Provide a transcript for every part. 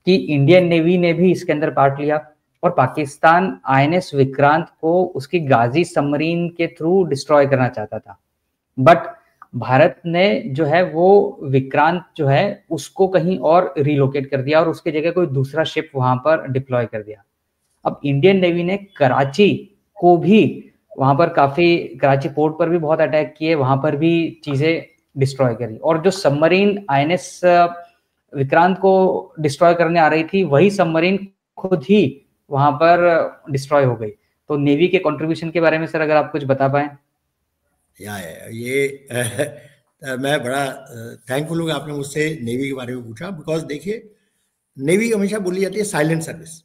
कि Indian navy ने भी इसके अंदर पार्ट लिया और पाकिस्तान आईएनएस विक्रांत को उसकी गाजी सबमरीन के थ्रू डिस्ट्रॉय करना चाहता था, बट भारत ने जो है वो विक्रांत जो है उसको कहीं और रिलोकेट कर दिया और उसके जगह कोई दूसरा शिप वहां पर डिप्लॉय कर दिया। अब इंडियन नेवी ने कराची को भी वहां पर काफी, कराची पोर्ट पर भी बहुत अटैक किए, वहां पर भी चीजें डिस्ट्रॉय करी, और जो सबमरीन आईएनएस विक्रांत को डिस्ट्रॉय करने आ रही थी वही सबमरीन खुद ही वहां पर डिस्ट्रॉय हो गई। तो नेवी के कंट्रीब्यूशन के बारे में सर अगर आप कुछ बता पाए। मैं बड़ा थैंकफुल हूँ आपने मुझसे नेवी के बारे में पूछा, बिकॉज देखिए नेवी हमेशा बोली जाती है साइलेंट सर्विस,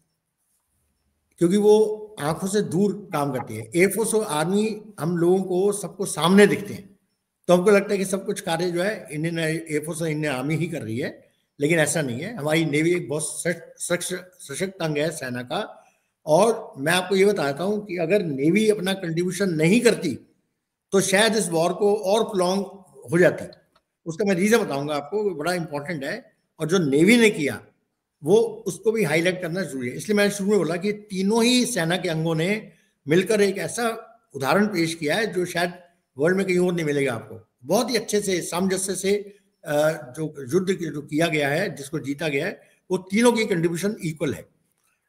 क्योंकि वो आंखों से दूर काम करती है। एयरफोर्स और आर्मी हम लोगों को सबको सामने दिखते हैं, तो हमको लगता है कि सब कुछ कार्य जो है इंडियन एयरफोर्स और इंडियन आर्मी ही कर रही है, लेकिन ऐसा नहीं है। हमारी नेवी एक बहुत सशक्त अंग है सेना का, और मैं आपको ये बताता हूँ कि अगर नेवी अपना कंट्रीब्यूशन नहीं करती तो शायद इस वॉर को और प्रोलॉन्ग हो जाती। उसका मैं रीजन बताऊंगा आपको, बड़ा इंपॉर्टेंट है, और जो नेवी ने किया वो उसको भी हाईलाइट करना जरूरी है। इसलिए मैंने शुरू में बोला कि तीनों ही सेना के अंगों ने मिलकर एक ऐसा उदाहरण पेश किया है जो शायद वर्ल्ड में कहीं और नहीं मिलेगा आपको। बहुत ही अच्छे से सामंजस्य से जो युद्ध जो किया गया है, जिसको जीता गया है, वो तीनों की कंट्रीब्यूशन इक्वल है।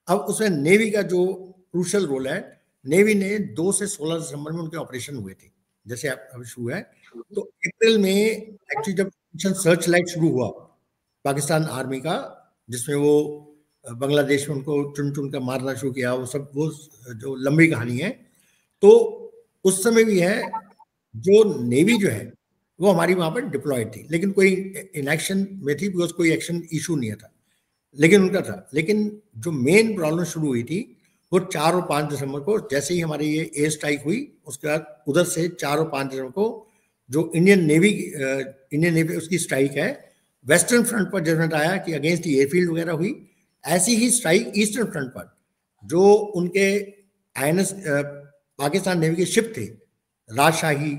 अब उसमें नेवी का जो क्रूशल रोल है, नेवी ने 2 से 16 दिसंबर में उनके ऑपरेशन हुए थे, जैसे अब शुरू है। तो अप्रैल में एक्चुअली जब मिशन सर्च लाइट शुरू हुआ पाकिस्तान आर्मी का, जिसमें वो बांग्लादेश में उनको चुन चुन कर मारना शुरू किया, वो सब वो जो लंबी कहानी है, तो उस समय भी है जो नेवी जो है वो हमारी वहां पर डिप्लॉयड थी, लेकिन कोई इन एक्शन में थी, बिकॉज कोई एक्शन इशू नहीं था, लेकिन उनका था। लेकिन जो मेन प्रॉब्लम शुरू हुई थी वो 4 और 5 दिसंबर को, जैसे ही हमारी ये एयर स्ट्राइक हुई, उसके बाद उधर से 4 और 5 दिसंबर को जो इंडियन नेवी उसकी स्ट्राइक है, वेस्टर्न फ्रंट पर जजमेंट आया कि अगेंस्ट एयरफील्ड वगैरह हुई। ऐसी ही स्ट्राइक ईस्टर्न फ्रंट पर जो उनके आईएनएस पाकिस्तान नेवी के शिप थे, राजशाही,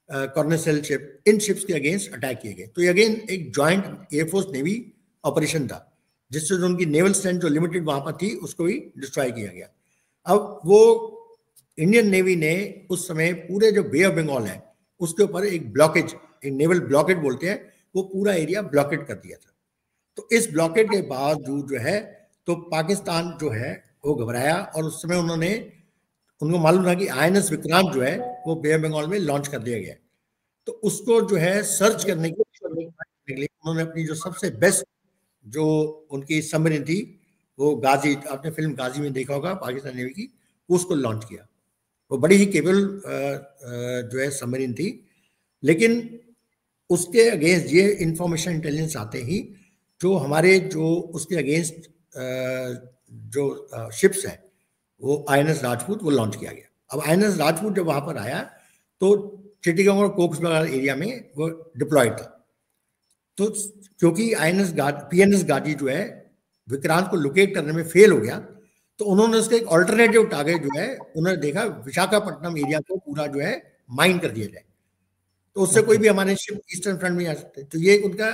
कॉर्नेसेल शिप, इन शिप्स के अगेंस्ट अटैक किए गए। तो ये अगेन एक जॉइंट एयरफोर्स नेवी ऑपरेशन था, जिससे जो उनकी नेवल स्ट्रेंथ जो लिमिटेड वहां पर थी उसको भी डिस्ट्रॉय किया गया। अब वो इंडियन नेवी ने उस समय पूरे जो बे ऑफ बंगाल है उसके ऊपर एक ब्लॉकेज, एक नेवल ब्लॉकेड बोलते हैं, वो पूरा एरिया ब्लॉकेड कर दिया था। तो इस ब्लॉकेड के बावजूद जो है तो पाकिस्तान जो है वो घबराया, और उस समय उनको मालूम था कि आईएनएस विक्रांत जो है वो बे ऑफ बंगाल में लॉन्च कर दिया गया। तो उसको जो है सर्च करने के लिए उन्होंने अपनी जो सबसे बेस्ट जो उनकी सबमरीन थी, वो गाजी, आपने फिल्म गाजी में देखा होगा पाकिस्तान नेवी की, उसको लॉन्च किया। वो बड़ी ही केबल जो है सबमरीन थी, लेकिन उसके अगेंस्ट ये इंफॉर्मेशन इंटेलिजेंस आते ही जो हमारे जो उसके अगेंस्ट जो शिप्स है वो आईएनएस राजपूत वो लॉन्च किया गया। अब आईएनएस राजपूत जब वहां पर आया तो चिट्टीगांव और कोक्सबजार एरिया में वो डिप्लॉयड था। तो क्योंकि पीएनएस गाजी जो है विक्रांत को लोकेट करने में फेल हो गया, तो उन्होंने उसका एक ऑल्टरनेटिव टारगेट जो है उन्होंने देखा विशाखापट्टनम एरिया को पूरा जो है माइन कर दिया जाए, तो उससे कोई भी हमारे शिप ईस्टर्न फ्रंट में आ सकते। तो ये उनका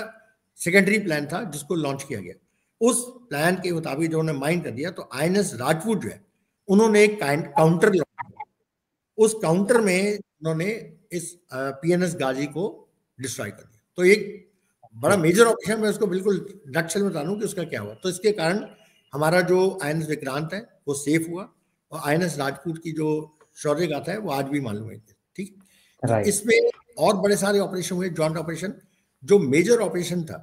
सेकेंडरी प्लान था जिसको लॉन्च किया गया। उस प्लान के मुताबिक जो उन्होंने माइन कर दिया, तो आईएनएस राजपूत जो है उन्होंने एक काउंटर लॉन्च किया। उस काउंटर में उन्होंने इस पीएनएस गाजी को डिस्ट्रॉय कर दिया। तो एक बड़ा मेजर ऑपरेशन, मैं उसको बिल्कुल नक्शल में बता दूं कि उसका क्या हुआ। तो इसके कारण हमारा जो आईएनएस विक्रांत है वो सेफ हुआ, और आईएनएस राजपूत की जो शौर्य गाथा है वो आज भी मालूम है। ठीक, तो इसमें और बड़े सारे ऑपरेशन हुए, जॉइंट ऑपरेशन। जो मेजर ऑपरेशन था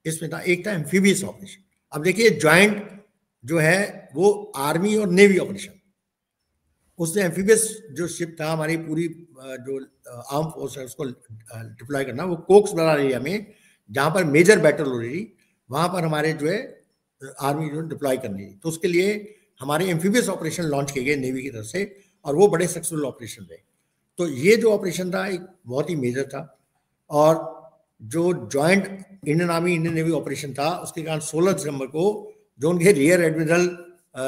इसमें था, एक था एम्फीबियस ऑपरेशन। अब देखिए जॉइंट जो है वो आर्मी और नेवी ऑपरेशन, उसने एम्फीबियस जो शिप था हमारी पूरी जो आर्म फोर्स है उसको डिप्लॉय करना, वो कोक्सबजार एरिया में जहां पर मेजर बैटल हो रही थी वहां पर हमारे जो है आर्मी जो डिप्लॉय करनी थी। तो उसके लिए हमारे एम्फीबियस ऑपरेशन लॉन्च किए गए नेवी की तरफ से, और वो बड़े सक्सेसफुल ऑपरेशन रहे। तो ये जो ऑपरेशन था एक बहुत ही मेजर था। और जो joint Indian army Indian navy operation था, उसके कारण 16 दिसंबर को जो उनके रियर एडमिरल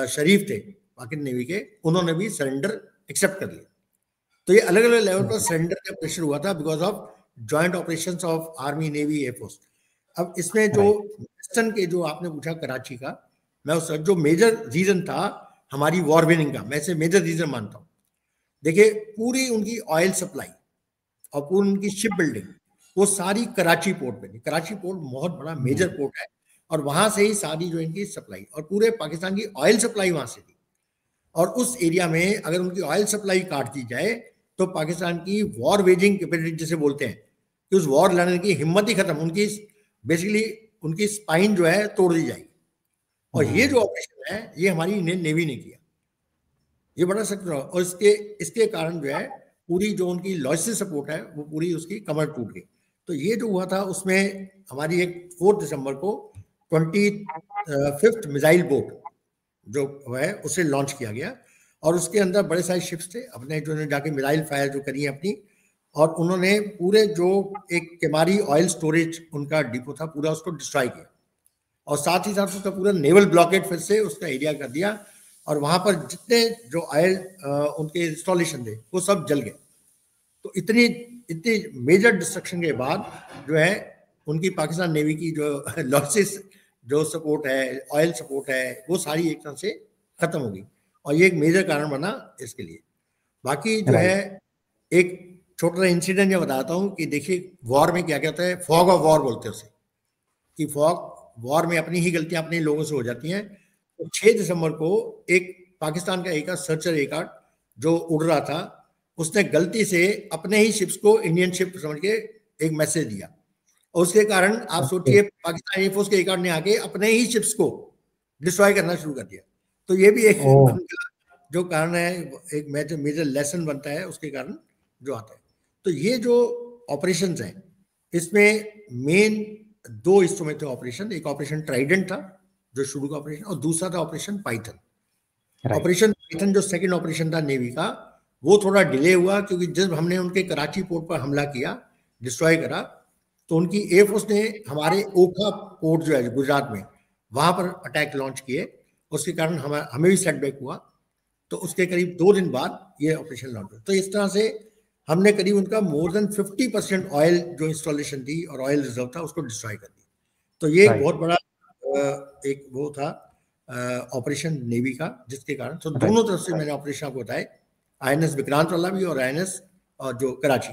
शरीफ थे पाकिस्तान नेवी के, उन्होंने भी सरेंडर एक्सेप्ट कर लिया। तो ये अलग अलग लेवल पर सरेंडर का प्रेशर हुआ था because of joint operations of army navy air force. अब इसमें जो वेस्टर्न के जो आपने पूछा कराची का, मैं उस जो मेजर रीजन था हमारी वॉर विनिंग का, मैं इसे मेजर रीजन मानता हूँ। देखिए पूरी उनकी ऑयल सप्लाई और पूरी उनकी शिप बिल्डिंग वो सारी कराची पोर्ट पे थी। कराची पोर्ट बहुत बड़ा मेजर पोर्ट है और वहां से ही सारी जो इनकी सप्लाई और पूरे पाकिस्तान की ऑयल सप्लाई वहां से थी। और उस एरिया में अगर उनकी ऑयल सप्लाई काट दी जाए तो पाकिस्तान की वॉर वेजिंग कैपेसिटी जिसे बोलते हैं कि उस वॉर लड़ने की हिम्मत ही खत्म, उनकी बेसिकली उनकी स्पाइन जो है तोड़ दी जाएगी। और ये जो ऑपरेशन है ये हमारी इंडियन नेवी ने किया, ये बड़ा सच। और इसके कारण जो है पूरी जो उनकी लॉजिस्टिक सपोर्ट है वो पूरी उसकी कमर टूट गई। तो ये जो हुआ था उसमें हमारी एक 4 दिसंबर को 25th मिसाइल बोट जो है उसे लॉन्च किया गया और उसके अंदर बड़े सारे शिप्स थे अपने जो जाके मिसाइल फायर जो करी है अपनी, और उन्होंने पूरे जो एक केमारी ऑयल स्टोरेज उनका डिपो था पूरा उसको डिस्ट्रॉय किया और साथ ही साथ उसका पूरा नेवल ब्लॉकेट फिर से उसका एरिया कर दिया और वहां पर जितने जो ऑयल उनके इंस्टॉलेशन थे वो सब जल गए। तो इतनी मेजर डिस्ट्रक्शन के बाद जो है उनकी पाकिस्तान नेवी की जो लॉसेस जो सपोर्ट है, ऑयल सपोर्ट है, वो सारी एक तरह से खत्म हो गई और ये एक मेजर कारण बना इसके लिए। बाकी जो है एक छोटा सा इंसिडेंट ये बताता हूँ कि देखिए वॉर में क्या कहता है, फॉग ऑफ वॉर बोलते हैं उसे, कि फॉग वॉर में अपनी ही गलतियां अपने लोगों से हो जाती हैं। तो 6 दिसंबर को एक पाकिस्तान का एक सर्चर एयरक्राफ्ट जो उड़ रहा था उसने गलती से अपने ही शिप्स को इंडियन शिप समझ के एक मैसेज दिया और उसके कारण आप सोचिए पाकिस्तान एयरफोर्स के एयरक्राफ्ट ने आके अपने ही शिप्स को डिस्ट्रॉय करना शुरू कर दिया। तो ये भी एक जो कारण है, एक मेजर लेसन बनता है उसके कारण जो आता है। तो ये जो ऑपरेशन है इसमें मेन 2 हिस्सों में थे ऑपरेशन, एक ऑपरेशन ट्राइडेंट था जो शुरू का ऑपरेशन और दूसरा था ऑपरेशन पाइथन। ऑपरेशन पाइथन जो सेकंड ऑपरेशन था नेवी का वो थोड़ा डिले हुआ क्योंकि जब हमने उनके कराची पोर्ट पर हमला किया, डिस्ट्रॉय करा, तो उनकी एयरफोर्स ने हमारे ओखा पोर्ट जो है गुजरात में वहां पर अटैक लॉन्च किए, उसके कारण हमें भी सेटबैक हुआ। तो उसके करीब 2 दिन बाद ये ऑपरेशन लॉन्च हुआ। तो इस तरह से हमने करीब उनका मोर देन 50% ऑयल जो इंस्टॉलेशन थी और ऑयल रिजर्व था उसको डिस्ट्रॉय कर दिया। तो ये एक बहुत बड़ा एक वो था ऑपरेशन नेवी का जिसके कारण तो दोनों तरफ से मैंने ऑपरेशन आपको बताए, INS विक्रांत वाला भी और INS और जो कराची।